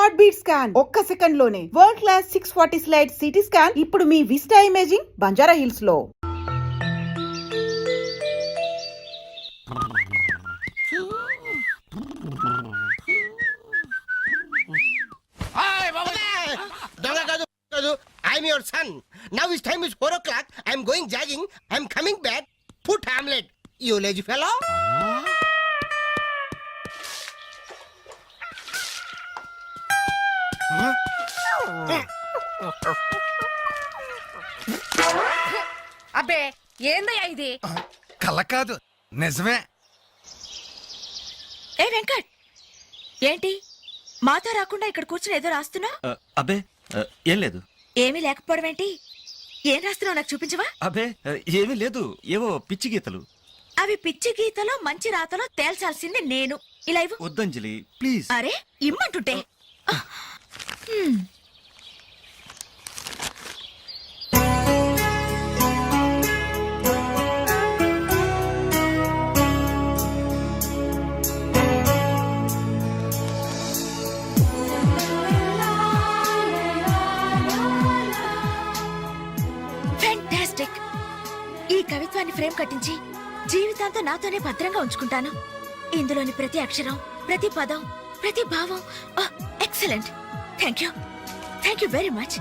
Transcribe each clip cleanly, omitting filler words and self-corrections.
Heart beat scan ఒక్క second లోనే world class 640 slide CT scan ఇప్పుడు మీ విస్టా ఇమేజింగ్ బంజారా హిల్స్ లో. I'm your son. Now his time is 4 o'clock. I'm going jogging. I'm coming back. Put Hamlet. You lazy fellow. అబ్బే ఏందయ్యా ఇది? కల కాదు నిజమే. ఏ వెంకట్, ఏంటి మాతో రాకుండా ఇక్కడ కూర్చుని ఏదో రాస్తున్నా? అబ్బే ఏం లేదు. ఏమీ లేకపోవడం ఏంటి? ఏం రాస్తున్నావు నాకు చూపించవా? అబ్బే ఏమీ లేదు, ఏవో పిచ్చి గీతలు. అవి పిచ్చి గీతలో మంచి రాతలో తేల్చాల్సింది నేను. ఇలా ఇవ్వు. వద్దంజలి ప్లీజ్. అరే ఇమ్మంటుంటే. ఫెంటాస్టిక్. ఈ కవిత్వాన్ని ఫ్రేమ్ కట్టించి జీవితాంతం నాతోనే భద్రంగా ఉంచుకుంటాను. ఇందులోని ప్రతి అక్షరం, ప్రతి పదం, ప్రతి భావం excellent. Thank you very much.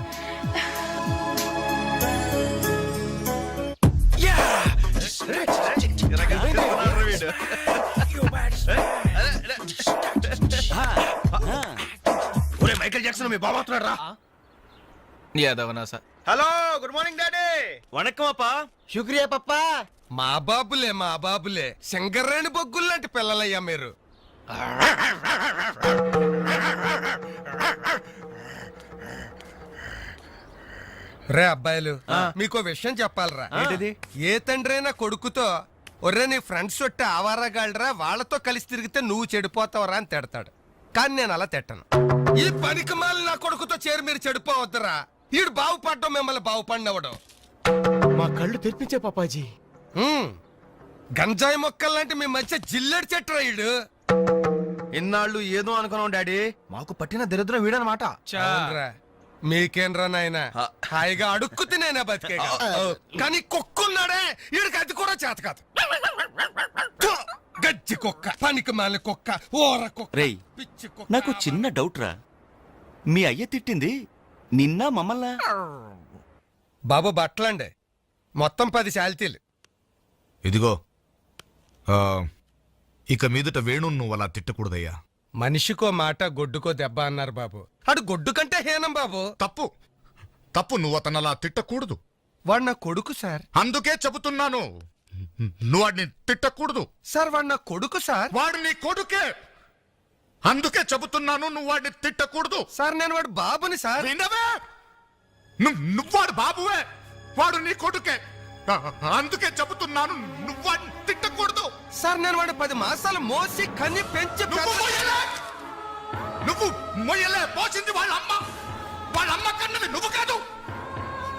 Michael Jackson మీ బాబా వస్తున్నాడు రా. Hello, good morning daddy. వణకం అప్పా. శుక్రియా పప్పా. మా బాబులే సింగరేణి బొగ్గులు లాంటి పిల్లలయ్యా మీరు. రే అబ్బాయిలు, మీకో విషయం చెప్పాలరా. ఏంటిది? ఏ తండ్రైనా కొడుకుతో ఒర్రే నీ ఫ్రెండ్స్ ఒట్టి ఆవారాగాళ్ళరా, వాళ్ళతో కలిసి తిరిగితే నువ్వు చెడిపోతావరా అని తిడతాడు. కానీ నేను అలా తిట్టను. ఈ పనికి మాలి నా కొడుకుతో చేరి మీరు చెడిపోవద్దురా. ఈడు బాగుపడ్డం మిమ్మల్ని బాగుపడినవడం. మా కళ్ళు తెరిపించే పాపాజీ. గంజాయి మొక్కల్లాంటి మీ మధ్య జిల్లెడు చెట్టురా ఈడు. ఇన్నాళ్ళు ఏదో అనుకున్నాం డాడీ, మాకు పట్టిన దరిద్రం వీడనమాట. అవునురా. మీకేంరా నాయనా, హాయిగా అడుక్కు తినేనా బతికే. కానీ కుక్కున్నాడే, ఈడికి అది కూడా చేత కాదు. గజ్జి కుక్క, పనికి మాలిన కుక్క, ఓర కుక్క, రేయ్ పిచ్చి కుక్క. నాకు చిన్న డౌట్ రా, మీ అయ్య తిట్టింది నిన్న మమ్మల్ని? బాబు బట్టలండి, మొత్తం 10 శాల్తీలు. ఇదిగో ఇక మీదట వేణు నువ్వు అలా తిట్టకూడదయ్యా. మనిషికో మాట గొడ్డుకో దెబ్బ అన్నారు బాబు. అడు గొడ్డు కంటే హీనం బాబు. తప్పు నువ్వు అతను అలా తిట్టకూడదు. వాడు నా కొడుకు సార్. అందుకే చెబుతున్నాను, నువ్వు వాడిని తిట్టకూడదు. సార్ వాడు నా కొడుకు సార్. వాడు నీ కొడుకే, అందుకే చెబుతున్నాను, నువ్వు వాడిని తిట్టకూడదు. సార్ నేను వాడు బాబుని సార్. వినవే? నువ్వు వాడు బాబువే, వాడు నీ కొడుకే, అందుకే చెబుతున్నాను, నువ్వు వాడిని తిట్టకూడదు. సార్ నేను వాడు 10 మాసాలు మోసి కన్ని పెంచి నువ్వు మొయ్యలే, పోసింది వాళ్ళ అమ్మ కన్నది నువ్వు కాదు.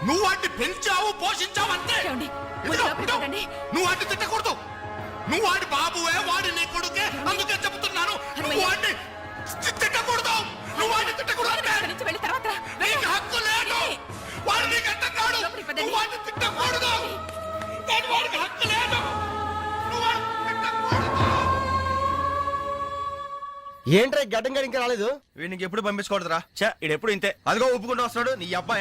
నువ్వు వాడిని పెంచావు, పోషించావు అంతే. నువ్వు వాడిని తిట్టకూడదు. నువ్వు వాడి బాబువే, వాడి నీ కొడుకే, అందుకే చెబుతున్నాను, నువ్వు వాడిని తిట్టకూడదు. నువ్వు వాడిని తిట్టకూడదు అంటే నీకు హక్కు లేదు. వాడు నీకు అర్థం కాడు. నువ్వు వాడిని తిట్టకూడదు. వాడికి హక్కు లేదు. నువ్వు వాడిని తిట్టకూడదు. ఏంట్రా గడ్డం గడి ఇంకా రాలేదు? వీడికి ఎప్పుడు పంపించకూడదురా. ఇడెప్పుడు ఇంతే. అదిగో ఒప్పుకుంటూ వస్తున్నాడు నీ అబ్బా.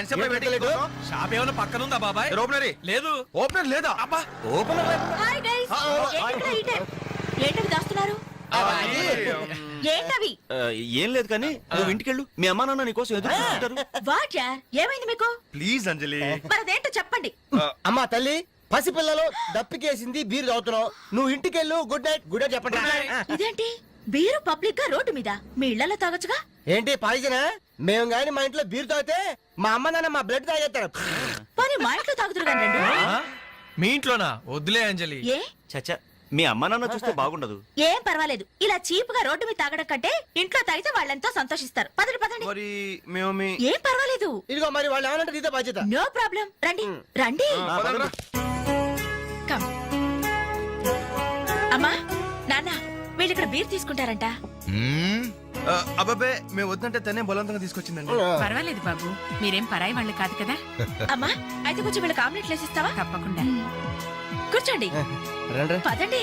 షాప్ ఏమైనా పక్కన ఉందా బాబాయ్? ఓపెనరీ లేదు. ఓపెనర్ లేదా? అబ్బా ఓపెనర్. హాయ్ గైస్, ఏంటవి దాస్తున్నారు? ఏంటవి? ఏం లేదు కానీ నువ్వు ఇంటికెళ్ళు, మీ అమ్మా నాన్న నీ కోసం ఎదురు చూస్తుంటారు. వాట్ యార్, ఏమైంది మీకు? ప్లీజ్ అంజలి. మరి అదేంటో చెప్పండి. అమ్మా తల్లి, పసిపిల్లలు దప్పికేసింది, బీరు తాగుతున్నావు. నువ్వు ఇంటికెళ్ళు. గుడ్ నైట్ చెప్పండి. ఇదేంటి బీరు పబ్లిక్ గా రోడ్డు మీద? మీ ఇళ్లలో తాగొచ్చుగా. ఏంటి పాయిజనా? మేము గాని మా ఇంట్లో బీరు తాగితే మా అమ్మ నాన్న మా బ్లడ్ తాగేస్తారు. పోనీ మా ఇంట్లో తాగుతురు కానీ రండి. మీ ఇంట్లోనా? వద్దులే అంజలి. ఏ చచ్చా, మీ అమ్మ నాన్న చూస్తే బాగుండదు. ఏం పర్వాలేదు, ఇలా చీప్ గా రోడ్డు మీద తాగడం కంటే ఇంట్లో తాగితే వాళ్ళెంతో సంతోషిస్తారు. పదండి. మరి మేము ఏం పర్వాలేదు. ఇదిగో మరి వాళ్ళు ఏమనంటే నీతో బాధ్యత. నో ప్రాబ్లం, రండి. కమ్. అమ్మా నాన్న, వీళ్ళు ఇక్కడ బీర్ తీసుకుంటారంట. అబ్బాబే మేము వద్దంటే తనే బలవంతంగా తీసుకొచ్చిందండి. పర్వాలేదు బాబు, మీరేం పరాయి వాళ్ళు కాదు కదా. అమ్మా అయితే కొంచెం వీళ్ళకి ఆమ్లెట్లు వేసిస్తావా? తప్పకుండా. కూర్చోండి, రండి పదండి.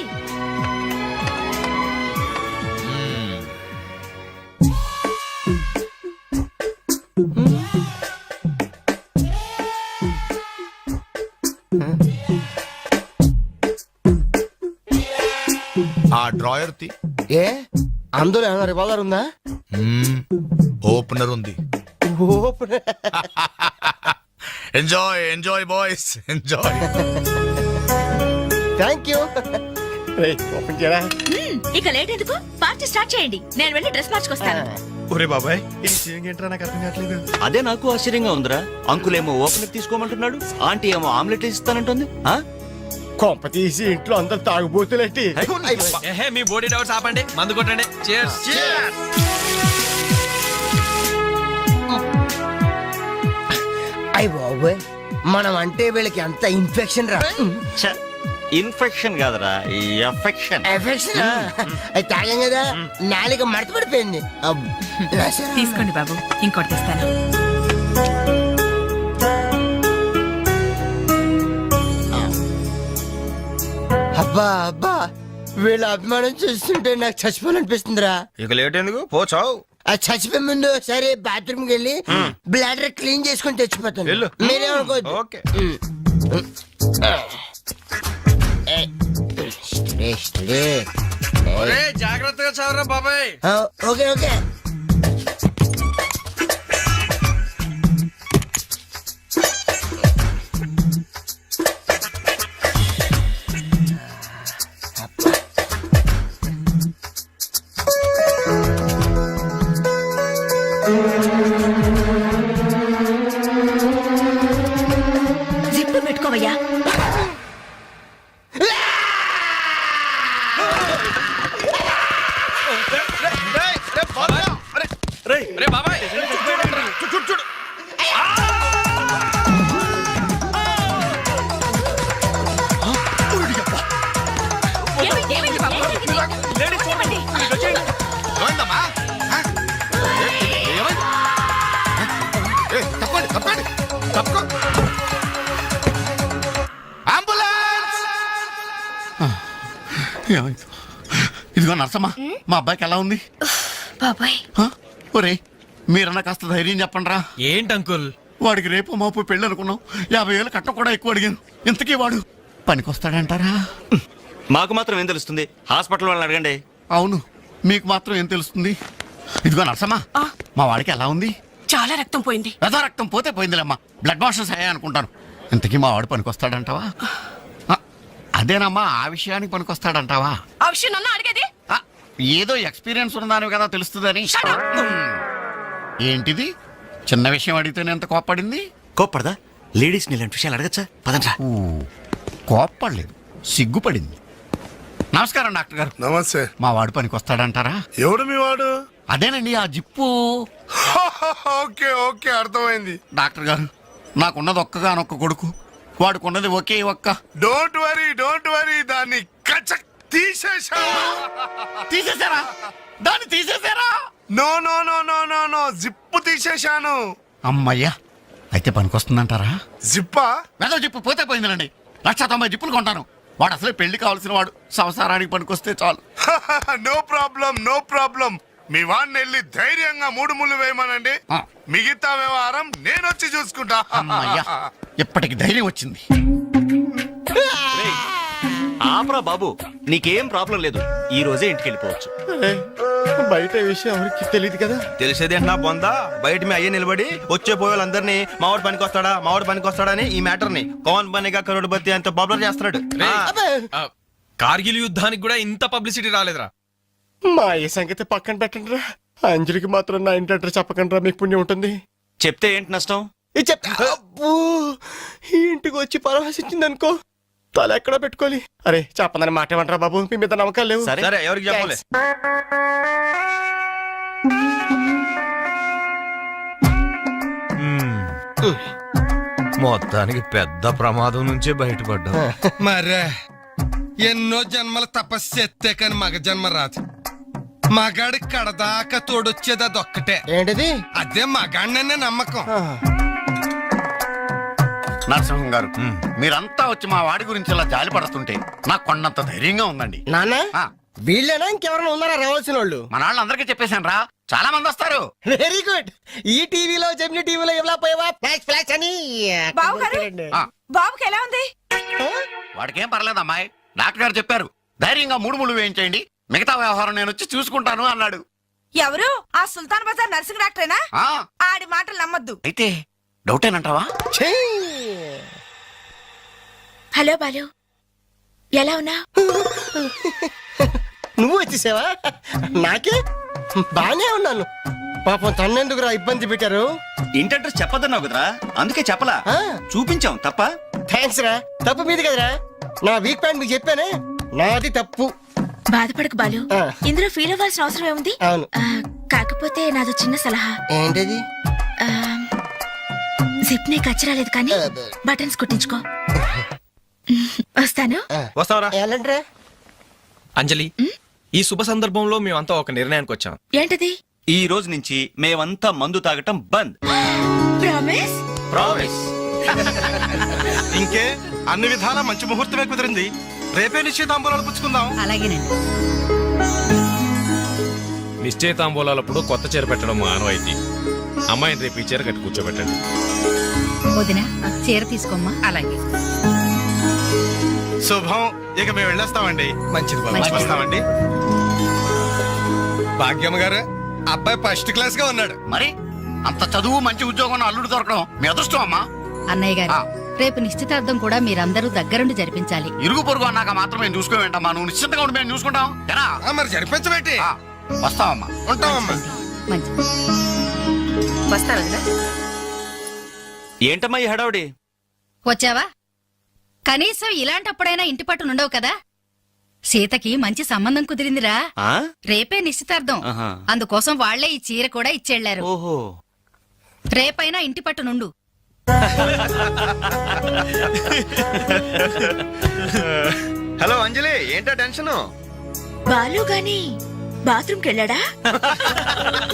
ఆ డ్రాయర్ తి ఏ అందులో ఏమైనా రివాల్వర్ ఉందా? ఓపెనర్ ఉంది. Enjoy enjoy boys enjoy. Thank you. Open చేయరా. ఇక లేట్ ఎందుకు, పార్టీ స్టార్ట్ చేయండి. నేను వెళ్ళి డ్రెస్ మార్చుకొస్తాను. ఒరే బాబాయ్ ఇది సీయింగ్ ఏంట్రా నాకు అర్థం కావట్లేదు. అదే నాకు ఆశ్చర్యంగా ఉందిరా. అంకుల్ ఏమో ఓపెన్ తీసుకోమంటున్నాడు, ఆంటీ ఏమో ఆమ్లెట్ ఇస్తానంటుంది. ఆ? కొంప తీసి ఇంట్లో అందరు తాగుబోతులేంటి? ఏహే మీ బాడీ డౌట్స్ ఆపండి, మందు కొట్టండి. Cheers. అయ్య బాబోయ్, మనం అంటే వీళ్ళకి ఎంత ఇన్ఫెక్షన్ రా. ఛ, ఇన్ఫెక్షన్ కాదురా, ఎఫెక్షన్. ఎఫెక్షన్ అది తాగాం కదా, నాలుక మడత పడిపోయింది. తీసుకోండి బాబు, ఇంకోటి తెస్తాను. అబ్బా అబ్బా, వీళ్ళ అభిమానం చూస్తుంటే నాకు చచ్చిపోవాలనిపిస్తుందిరా. ఇక లేట్ ఎందుకు, పో చావు. ఆ చచ్చిపోయే ముందు సరే బాత్రూమ్ కి వెళ్ళి బ్లాడర్ క్లీన్ చేసుకుని తెచ్చిపోతాను. వెళ్ళు. మీరేమనుకోవద్దు. ఓకే. ఒరేయ్, జాగ్రత్తగా చదవరా బాబాయ్. Okay okay. జిప్పు పెట్టుకోవయ్యా. రే బాబాయ్, చూడు ఏమైంది బాబు? ఏమైంది? ఏమైందమ్మా? ఏమైంది? తప్పండి తప్పండి తప్పుకో. అంబులెన్స్! ఇదిగో నర్సమ్మా, మా అబ్బాయికి ఎలా ఉంది? బాబాయ్ ఒరే మీరన్నా కాస్త ధైర్యం చెప్పండి రా. ఏంటి అంకుల్? వాడికి రేపు మాపు పెళ్ళి అనుకున్నాం, 50,000 కట్ట కూడా ఎక్కువ అడిగాను. ఇంతకీ వాడు పనికొస్తాడంటారా? మాకు మాత్రం ఏం తెలుస్తుంది, హాస్పిటల్ వాళ్ళని అడగండి. అవును, మీకు మాత్రం ఏం తెలుస్తుంది? ఇదిగో నర్సమ్మా, మా వాడికి ఎలా ఉంది? చాలా రక్తం పోయింది. రథ రక్తం పోతే పోయిందిలేమ్మా, బ్లడ్ వాషెస్ అయ్యా అనుకుంటాను. ఇంతకీ మా వాడు పనికొస్తాడంటావా? అదేనమ్మా, ఆ విషయానికి పనికొస్తాడంటావా? ఆ విషయం నన్ను అడిగేది? ఆ, ఏదో ఎక్స్పీరియన్స్ ఉన్నదాని కదా తెలుస్తుందని. ఏంటిది, చిన్న విషయం అడిగితేనే ఎంత కోప్పడింది? కోప్పడదా? లేడీస్ ఇలాంటి విషయాలు అడగచ్చా? పదండ్రా. కోప్పడలేదు, సిగ్గుపడింది. నమస్కారం డాక్టర్ గారు. నమస్తే. మా వాడు పనికొస్తాడంటారా? ఎవడు మీ వాడు? అదేనండి ఆ జిప్పు. ఓకే ఓకే అర్థమైంది. డాక్టర్ గారు, నాకున్నది ఒక్కగానొక్క కొడుకు, వాడుకున్నది ఒకే ఒక్క. డోంట్ వరీ దాన్ని కచక్ తీసేశా. తీసేశారా? దాన్ని తీసేశారా? No no no no no no zip తీసేశాను. అమ్మయ్యా, అయితే పనికొస్తుందంటారా? జిప్పా? వెదవ జిప్పు పోతే పోయిందిలండి. 190 జిప్పులు కొంటాను. వాడు అసలే పెళ్లి కావాల్సిన వాడు, సంసారానికి పనికొస్తే చాలు. No problem. మీ వాడిని వెళ్ళి ధైర్యంగా 3 ముళ్ళు వేయమనండి. ఆ. మిగతా వ్యవహారం నేను వచ్చి చూసుకుంటా. అమ్మయ్యా, ఇప్పటికి ధైర్యం వచ్చింది. ఆపరా బాబు, నీకేం ప్రాబ్లం లేదు. ఈ రోజే ఇంటికి వెళ్ళిపోవచ్చు. బయట విషయం ఎవరికి తెలియదు కదా. తెలిసేది ఏంటన్నా బొందా, బయట మీ అయ్యే నిలబడి వచ్చే పోయే వాళ్ళందరినీ మావాడు పనికి వస్తాడని ఈ మ్యాటర్ ని కౌన్ బనేగా కరోడ్పతి అంత పాపులర్ చేస్తున్నాడు. కార్గిల్ యుద్ధానికి కూడా ఇంత పబ్లిసిటీ రాలేదురా. మా ఈ సంగతి పక్కన పెట్టండి రా. అంజలికి మాత్రం నా ఇంటి అడ్రస్ చెప్పకండి రా, మీకు పుణ్యం ఉంటుంది. చెప్తే ఏంటి నష్టం? ఇది చెప్తా. అబ్బో, ఈ ఇంటికి వచ్చి పరామర్శించింది అనుకో, తల ఎక్కడ పెట్టుకోవాలి. అరే చెప్పందని మాట ఏమంటారా బాబు, మీ మీద నమ్మకాలు లేవు. సరే ఎవరికి చెప్పలే. మొత్తానికి పెద్ద ప్రమాదం నుంచే బయటపడ్డా. మరే ఎన్నో జన్మల తపస్సు ఎత్తే కానీ మగ జన్మ రాదు. మగాడి కడదాకా తోడొచ్చేది అదొక్కటే. ఏంటిది? అదే మగాడిననే నమ్మకం. నరసింహం గారు మీరంతా వచ్చి మా వాడి గురించి ఇలా జాలి పడుతుంటే నాకు కొండంత ధైర్యంగా ఉందండి. నాన్న ఆ, వీళ్ళేనా ఇంకెవరైనా ఉన్నారా రావాల్సిన వాళ్ళు? మన వాళ్ళందరికీ చెప్పేశాను రా, చాలా మంది వస్తారు. Very good. ఈ టీవీలో జెమిని టీవీలో ఎవలా పోయావా ఫ్లాష్ ఫ్లాష్ అని ఆ, బాబుకి ఎలా ఉంది? వాడికేం పర్లేదు అమ్మాయి, డాక్టర్ గారు చెప్పారు ధైర్యంగా 3 ముళ్ళు వేయించేయండి, మిగతా వ్యవహారం నేను వచ్చి చూసుకుంటాను అన్నాడు. ఎవరు? ఆ సుల్తాన్ బజార్ నర్సింగ్ డాక్టరేనా? ఆ, ఆడి మాటలు నమ్మద్దు. అయితే డౌటేనంటావా? ఛీ! హలో బాలు, ఎలా ఉన్నా? నువ్వు వచ్చేసావా? నాకే బానే ఉన్నాను. పాపం తన్నెందుకురా ఇబ్బంది పెట్టారు? ఇంటి అడ్రస్ చెప్పదన్నావు కదరా, అందుకే చెప్పలా. ఆ. చూపించాం తప్ప. థ్యాంక్స్ రా. తప్పు మీది కదరా. నా వీక్ పాయింట్ మీకు చెప్పానే, నాది తప్పు. బాధపడకు బాలు, ఆ. ఇందులో ఫీల్ అవ్వాల్సిన అవసరం ఏముంది? అవును. కాకపోతే నాదో చిన్న సలహా. ఏంటది? జిప్ నీ కచ్చరాలేదు కానీ బటన్స్ కుట్టించుకో. వస్తాను. వస్తావరా? ఎలాంటిరా? అంజలి, ఈ శుభ సందర్భంలో మేమంతా ఒక నిర్ణయానికి వచ్చాం. ఏంటది? ఈ రోజు నుంచి మేమంతా మందు తాగటం బంద్. ప్రామిస్? ప్రామిస్. ఇంకే అన్ని విధాలా మంచి ముహూర్తమే కుదిరింది. రేపే నిశ్చితాంబూలాలు పుచ్చుకుందాం. అలాగేనండి. నిశ్చయితాంబూలాలప్పుడు కొత్త చీర పెట్టడం ఆనవాయితీ. అమ్మాయిని రేపు ఈ చీర కట్టి కూర్చోబెట్టండి. వదిన చీర తీసుకోమ్మా. అలాగే. శుభం. ఇక మేము వెళ్ళొస్తామండి. మంచిది బాబు. వస్తామండి. భాగ్యమ్మ గారు, అబ్బాయి ఫస్ట్ క్లాస్ గా ఉన్నాడు. మరి అంత చదువు మంచి ఉద్యోగం అల్లుడు దొరకడం మీ అదృష్టం అమ్మా. అన్నయ్య గారు, ఆ. రేపు నిశ్చితార్థం కూడా మీరందరూ దగ్గరుండి జరిపించాలి. ఇరుగు పొరుగు అన్నాక మాత్రం మేము చూసుకోవేంటమ్మా, నువ్వు నిశ్చింతగా ఉండి మేము చూసుకుంటాం. ఎరా? మరి జరిపించబెట్టి ఆ, వస్తామమ్మా. ఉంటామమ్మా. మంచి ఏంటమ్మా ఈ హడావుడి? వచ్చావా? కనీసం ఇలాంటప్పుడైనా ఇంటి పట్టు నుండవు కదా. సీతకి మంచి సంబంధం కుదిరిందిరా. ఆ? రేపే నిశ్చితార్థం. ఆహా. అందుకోసం వాళ్లే ఈ చీర కూడా ఇచ్చెళ్లారు. ఓహో. రేపైనా ఇంటి పట్టు నుండు. హలో అంజలి, ఏంటా టెన్షన్? బాలు గాని బాత్రూమ్ కెళ్ళాడా?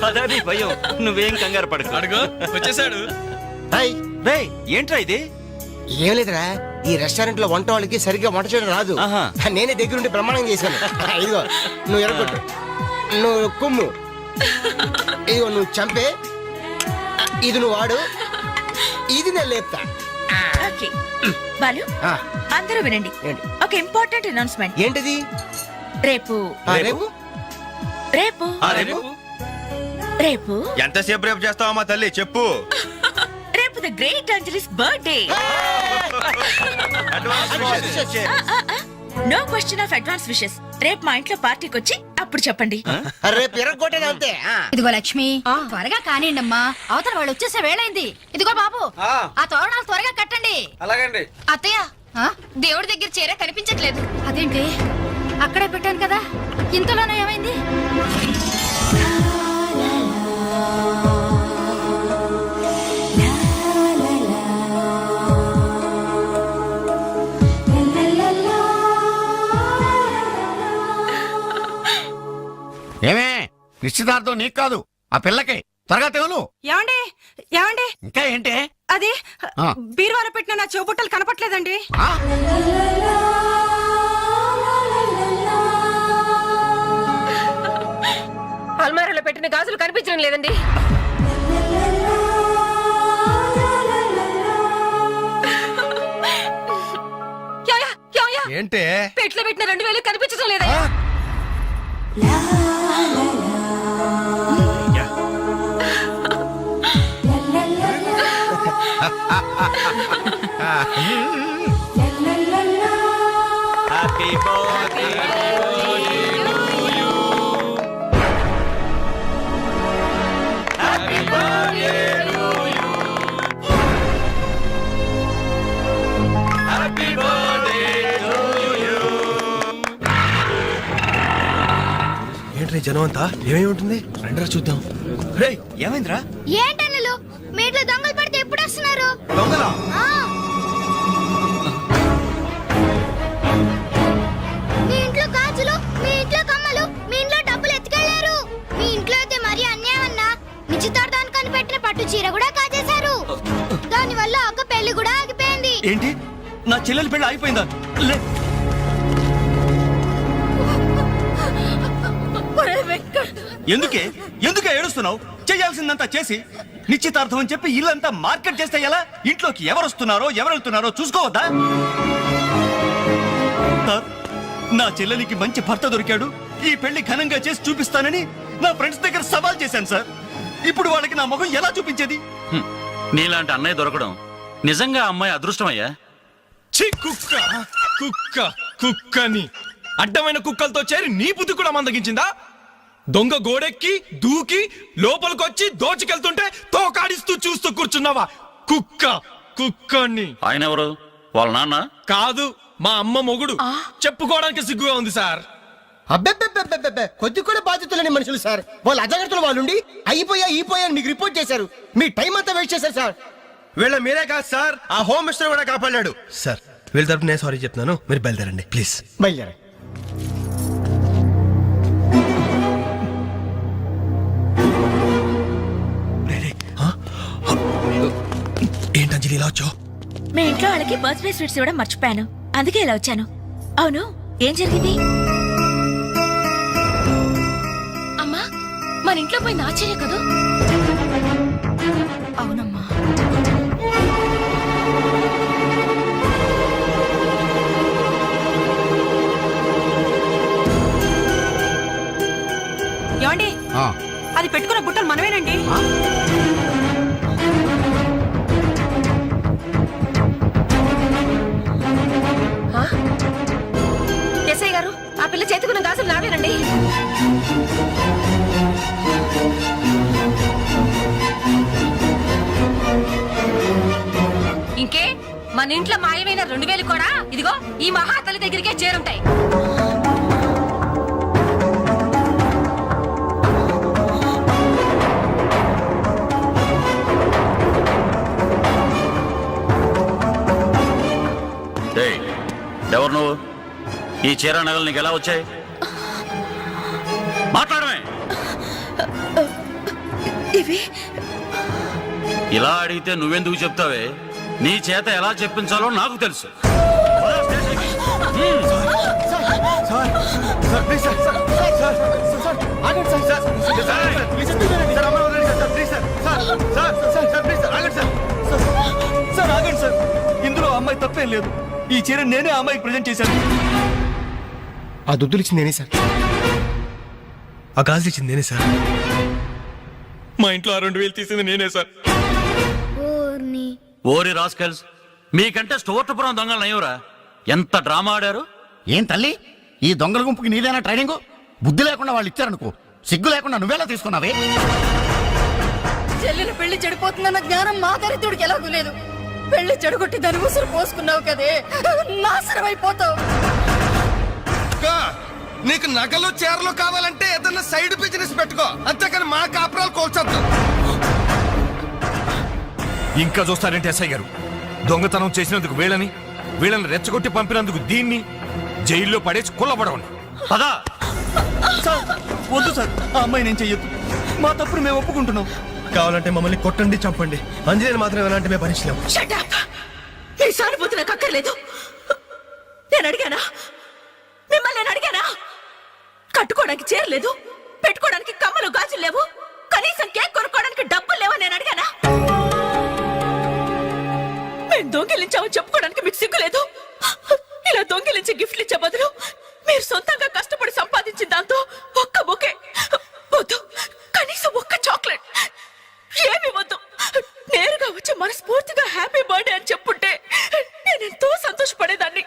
అదే భయం. నువ్వేం కంగారు పడకు. అడుగు వచ్చేసాడు. హాయ్. రేయ్, ఏంట్రా ఇది? ఏం లేదురా, ఈ రెస్టారెంట్ లో వంట వాళ్ళకి సరిగ్గా వంట చేయడం రాదు. ఆహా. నేనే దగ్గరుండి ప్రమాణం చేశాను. ఇదిగో నువ్వు ఎరగొట్టు, నువ్వు కుమ్ము, ఇదిగో నువ్వు చంపే, ఇది నువ్వు వాడు, ఇది నేను లేపుతా. ఓకే. బాలు, ఆ, అందరూ వినండి. ఏంటి? ఒక ఇంపార్టెంట్ అనౌన్స్మెంట్. ఏంటిది? రేపు రేపు రేపు రేపు రేపు ఎంతసేపు రేపు చేస్తావమ్మా తల్లి చెప్పు. రేపు the great Anjali's birthday. No question of advance wishes. రేపు మా ఇంట్లో పార్టీకి వచ్చి అప్పుడు చెప్పండి. రేపు ఎరగొట్టేది అంతే. ఇదిగో లక్ష్మి, త్వరగా కానివ్వండమ్మా, అవతల వాళ్ళు వచ్చేసే వేళైంది. ఇదిగో బాబు, ఆ తోరణాలు త్వరగా కట్టండి. అలాగండి. అత్తయ్య, దేవుడి దగ్గర చీర కనిపించట్లేదు. అదేంటి? అక్కడే పెట్టాను కదా, ఇంతలోనే ఏమైంది? ఏమే, నిశ్చితార్థం నీకు కాదు ఆ పిల్లకి. త్వరగా తెలు. ఏమండి ఏమండి, ఇంకా ఏంటి? అది ఆ. బీరువాలో పెట్టిన నా చెవుబుట్టలు కనపట్లేదండి. ఆ? అల్మారాలో పెట్టిన గాజులు కనిపించడం లేదండి. ఏంటే? పెట్లో పెట్టిన 2000 కనిపించడం లేదయ్యా. హ్యాపీ బర్త్డే ఏంట్రీ జనం అంతా? ఏమేమి ఉంటుంది? రండిరా చూద్దాం. రేయ్, ఏమైందిరా? ఏంటన్నలు మీ ఇంట్లో దొంగలు పడితే ఎప్పుడు వస్తున్నారు? దొంగలా? మీ ఇంట్లో గాజులు, మీ ఇంట్లో కమ్మలు, మీ ఇంట్లో డబ్బులు ఎత్తుకెళ్లారు. అని పెట్టిన పట్టు చీర కూడా కాజేశారు. దాని వల్ల అక్క పెళ్లి కూడా ఆగిపోయింది. ఏంటి నా చెల్లెలి పెళ్లి అయిపోయిందా? లే ఎందుకే ఏడుస్తున్నావు? చేయాల్సిందంతా చేసి నిశ్చితార్థం అని చెప్పి ఇల్లంతా మార్కెట్ చేస్తే ఎలా? ఇంట్లోకి ఎవరు వస్తున్నారో ఎవరు వెళ్తున్నారో చూసుకోవద్దా? సార్, నా చెల్లెలికి మంచి భర్త దొరికాడు, ఈ పెళ్లి ఘనంగా చేసి చూపిస్తానని నా ఫ్రెండ్స్ దగ్గర సవాల్ చేశాను సార్. ఇప్పుడు వాళ్ళకి నా ముఖం ఎలా చూపించేది? నీలాంటి అన్నయ్య దొరకడం నిజంగా అమ్మాయి అదృష్టమయ్యా. ఛీ, కుక్క కుక్క కుక్కని అడ్డమైన కుక్కలతో చేరి నీ బుద్ధి కూడా మందగించిందా? దొంగ గోడెక్కి దూకి లోపలికొచ్చి దోచుకెళ్తుంటే తోకాడిస్తూ చూస్తూ కూర్చున్నావా? కుక్క కుక్కని. ఆయన ఎవరు? వాళ్ళ నాన్న కాదు, మా అమ్మ మొగుడు. చెప్పుకోవడానికి సిగ్గుగా ఉంది సార్. అబ్బెబ్బెబ్బెబ్బెబ్బె కొద్ది కూడా బాధ్యతలేని మనుషులు సార్. వాళ్ళు అజాగ్రత్తలు వాళ్ళుండి అయిపోయా అని మీకు రిపోర్ట్ చేశారు. మీ టైం అంతా వేస్ట్ చేశారు సార్. వీళ్ళ మీరే కాదు సార్, ఆ హోమ్ మినిస్టర్ కూడా కాపాడాడు సార్. వీళ్ళ తరపు నేను సారీ చెప్తున్నాను, మీరు బయలుదేరండి ప్లీజ్. బయలుదేరా. ఏంటంజలి ఇలా వచ్చావు? మీ ఇంట్లో వాళ్ళకి బర్త్డే స్వీట్స్ ఇవ్వడం మర్చిపోయాను, అందుకే ఇలా వచ్చాను. అవును, ఏం జరిగింది? అమ్మా, మన ఇంట్లో పోయి నాచర్య కదా? అవునమ్మా. ఏమండి, అది పెట్టుకున్న బుట్టలు మనమేనండి. ఎస్ఐ గారు, ఆ పిల్ల చేతుకున్న గాజులు నావేనండి. ఇంకే, మన ఇంట్లో మాయమైన 2000 కూడా ఇదిగో ఈ మహాతల్లి దగ్గరికే చేరుంటాయి. ఎవరు నువ్వు? ఈ చీర నగలు నీకు ఎలా వచ్చాయి? మాట్లాడమే. ఇవి ఇలా అడిగితే నువ్వెందుకు చెప్తావే? నీ చేత ఎలా చెప్పించాలో నాకు తెలుసు. ఇందులో అమ్మాయి తప్పేం లేదు. ఈ చీర నేనే అమ్మాయికి ప్రజెంట్ చేశాను. ఆ దుద్దులు ఇచ్చింది నేనే సార్, ఆ గాజులు ఇచ్చింది నేనే సార్. మా ఇంట్లో ఆ 2000 తీసింది నేనే సార్. ఓరి రాస్కల్స్, మీకంటే స్టోర్టపురం దొంగలు నయ్యవరా? ఎంత డ్రామా ఆడారు. ఏం తల్లి, ఈ దొంగల గుంపుకి నీదేనా ట్రైనింగ్? బుద్ధి లేకుండా వాళ్ళు ఇచ్చారనుకో, సిగ్గు లేకుండా నువ్వెలా తీసుకున్నావే? చెల్లెలు పెళ్లి చెడిపోతుందన్న జ్ఞానం మా దరిద్రుడికి ఎలాగూ లేదు. పెళ్లి చెడగొట్టి దాని ఉసురు పోసుకున్నావు కదే, నాశనం అయిపోతావు. నీకు నగలు చీరలు కావాలంటే ఏదన్నా సైడ్ బిజినెస్ పెట్టుకో, అంతేకాని మా కాపురాలు కోల్చొద్దు. ఇంకా చూస్తారంటే ఎస్ఐ గారు, దొంగతనం చేసినందుకు వీళ్ళని రెచ్చగొట్టి పంపినందుకు దీన్ని జైల్లో పడేసి కుల్లబడవండి. పదా సార్, వద్దు సార్, ఆ అమ్మాయి నేను చెయ్యొద్దు. మా తప్పును మేము ఒప్పుకుంటున్నాం. కావాలంటే మమ్మల్ని కొట్టండి, చంపండి, అంజలిని మాత్రం ఎలాంటి మేము భరించలేము. Shut up. మీ సానుభూతి నాకు అక్కర్లేదు. నేను అడిగానా? మిమ్మల్ని నేను అడిగానా? కట్టుకోవడానికి చీర లేదు, పెట్టుకోవడానికి కమ్మలు గాజులు లేవు, కనీసం కేక్ కొనుక్కోవడానికి డబ్బులు లేవని నేను అడిగానా? మేము దొంగిలించామని చెప్పుకోవడానికి మీకు సిగ్గు లేదు? ఇలా దొంగిలించి గిఫ్ట్లు ఇచ్చే బదులు మీరు సొంతంగా కష్టపడి సంపాదించిన దాంతో ఒక్క బొకే వద్దు, కనీసం ఒక్క చాక్లెట్ ఏమి వద్దు, నేరుగా వచ్చి మనస్ఫూర్తిగా హ్యాపీ బర్త్డే అని చెప్పుంటే నేను ఎంతో సంతోషపడేదాన్ని.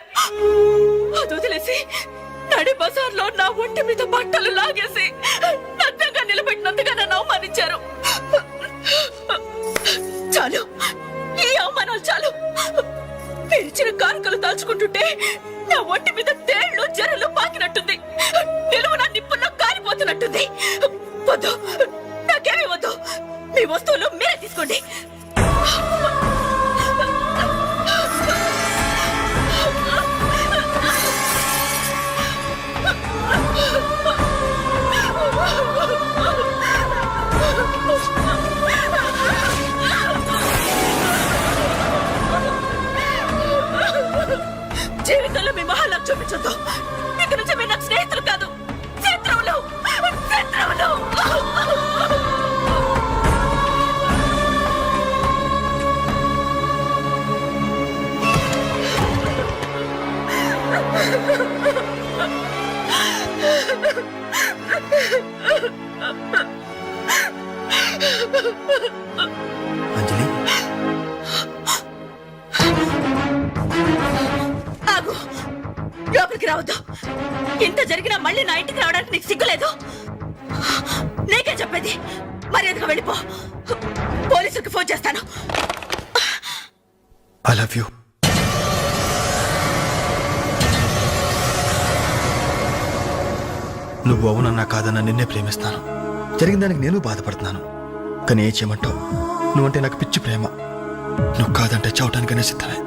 అది వదిలేసి నడి బజార్లో నా ఒంటి మీద బట్టలు లాగేసి నగ్నంగా నిలబెట్టినందుగా నన్ను అవమానించారు. చాలు, ఈ అవమానాలు చాలు. తెరిచిన కానుకలు దాల్చుకుంటుంటే నా ఒంటి మీద తేళ్లు జరలు పాకినట్టుంది, నిలువున నిప్పుల్లో కాలిపోతున్నట్టుంది. వద్దు, నాకేమీ వద్దు. మీ వస్తువులు మీరే తీసుకోండి. అనిపించొద్దు. ఇక నుంచి మీరు నాకు స్నేహితులు కాదు, శత్రువులు. శత్రువులు. అంజలి ఆగు, లోపలికి రావద్దు. ఇంత జరిగినా మళ్ళీ నా ఇంటికి రావడానికి నీకు సిగ్గులేదు? నీకే చెప్పేది, మర్యాదగా వెళ్ళిపో. పోలీసులకు ఫోన్ చేస్తాను. I love you. నువ్వు అవునన్నా కాదన్నా నిన్నే ప్రేమిస్తాను. జరిగిన దానికి నేను బాధపడుతున్నాను. కానీ ఏం చేయమంటావు? నువ్వంటే నాకు పిచ్చి ప్రేమ. నువ్వు కాదంటే చావటానికనే సిద్ధమే.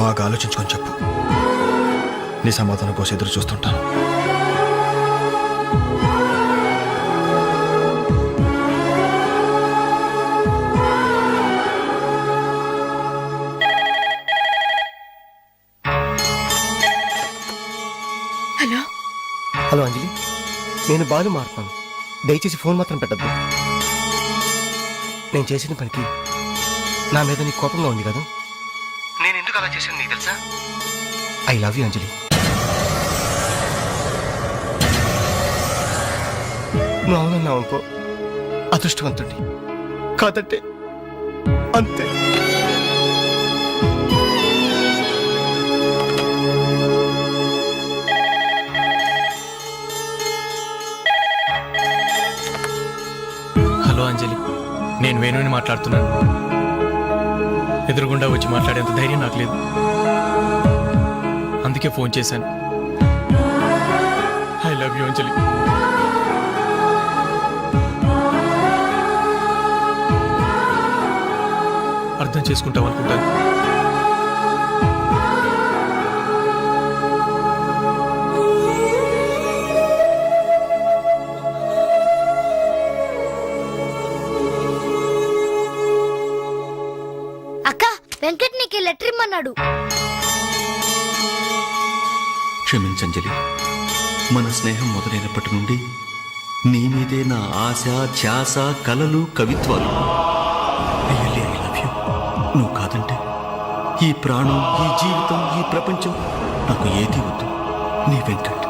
బాగా ఆలోచించుకొని చెప్పు. నీ సమాధానం కోసం ఎదురు చూస్తుంటాను. హలో. హలో అంజలి, నేను బాలు మారుతాను. దయచేసి ఫోన్ మాత్రం పెట్టద్దు. నేను చేసిన పనికి నా మీద నీకు కోపంగా ఉంది కదా? నేను ఎందుకు అలా చేశాను నీకు తెలుసా? ఐ లవ్ యూ అంజలి. నువ్వు అవునన్నావు అనుకో, అదృష్టవంతుడి. కాదంటే అంతే. హలో అంజలి, నేను వేణుని మాట్లాడుతున్నాను. ఎదురుగుండా వచ్చి మాట్లాడేంత ధైర్యం నాకు లేదు, అందుకే ఫోన్ చేశాను. ఐ లవ్ యూ అంజలి. అర్థం చేసుకుంటావు అనుకుంటాను. అక్క, వెంకట్ నీకు లెటర్ ఇమ్మన్నాడు. క్షమించంజలి, మన స్నేహం మొదలైనప్పటి నుండి నీ మీదే నా ఆశ, ధ్యాస, కలలు, కవిత్వాలు. Really I love you. నువ్వు కాదంటే ఈ ప్రాణం, ఈ జీవితం, ఈ ప్రపంచం నాకు ఏది వద్దు. నీ వెంకట్.